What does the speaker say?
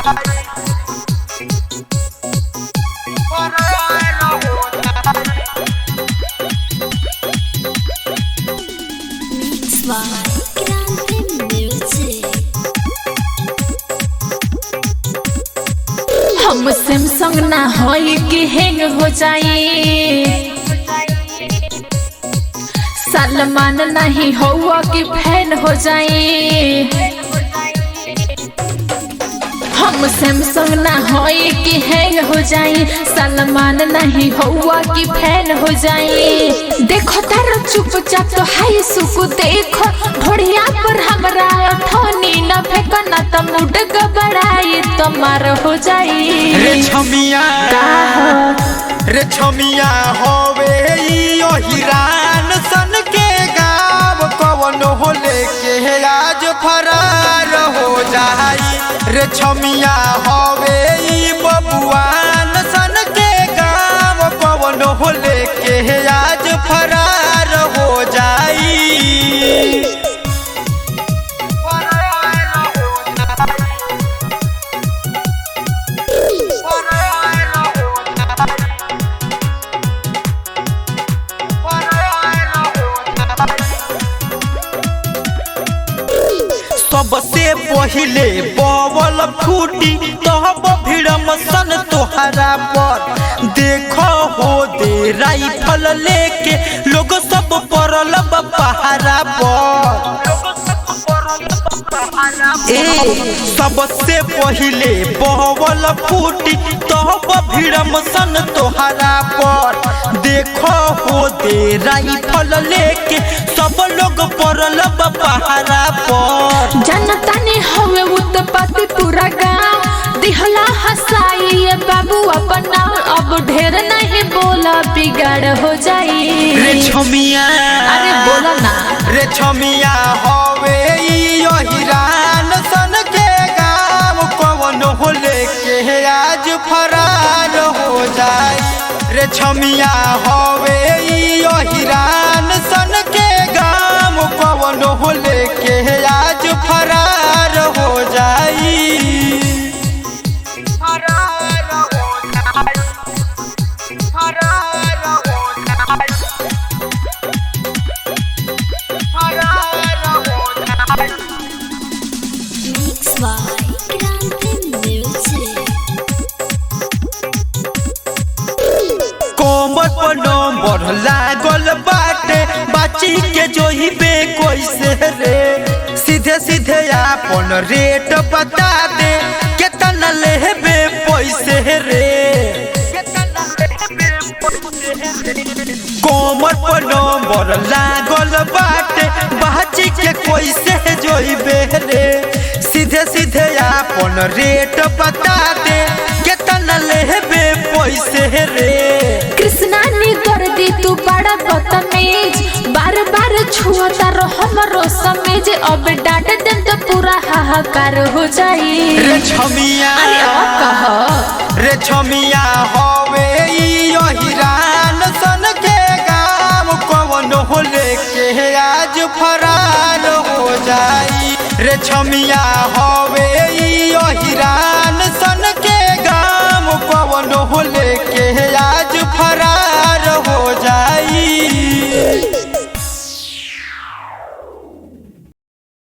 हम सैमसंग ना होई कि हैंग हो जाए, सलमान नहीं हुआ कि फैन हो जाए। हम सैमसंग ना होई कि हैंग हो जाए, सलमान नहीं हुआ कि फैन हो जाए। देखो तारो चुपचाप तो हाई सुकु देखो, ढोड़िया पर हमरा ठोनी न फेंकना तो मुड गबड़ाई तो मार हो जाए। रे छमिया होवे यो हिरान सन के गाँव कवन हो लेके आज फरार हो जाई। रे छमिया होवे बबुआन सन के गाँव कवन हो लेके आज फरार हो जाई। सबसे पहिले बवल फूटी तब भिड़म सन तोहरा पर। देखो हो दे राइफल लेके लोग सब पड़ल पहाड़ा पर। सबसे पहिले बवल फूटी तब भिड़म सन तोहरा पर। देखो हो दे राइफल लेके सब लोग पड़ल पहाड़ा पर। जनता ने हवे उत्पत्ति पूरा गाँव दिहला हसाई ये बाबू अपना, अब ढेर नहीं बोला बिगाड़ हो जाई। रे छमिया अरे बोला ना। रे छमिया हवे यो हिरान सन के गाँव कवन हो लेके आज फरार हो जाई। रे छमिया हवे यो हिरान सन के गाँव कवन हो लेके आज फरार हो जाई। कोमर पर नंबर लागल बाटे, बाची के जोहिबे कैसे रे। सीधे सीधे आपन रेट बता दे, केतना लेबे पैसे रे। कोमर पर नंबर लागल बाटे, बाची के कैसे जोहिबे रे। सीधे सीधे आपन रेट बता दे, केतना लेबे पैसे रे। कृष्णा ने कर दी तू बड़ा बदतमीज, बार बार छुआता रहो हमरो समेज। अब डांट दे तो पूरा हाहाकार हो जाई। रे छमिया अरे कह रे छमिया होवे यो हिरान सन के गाँव कवन हो लेके आज फरार हो जाई। रे छमिया होवे यो हिरान सन के गाँव कवन हो लेके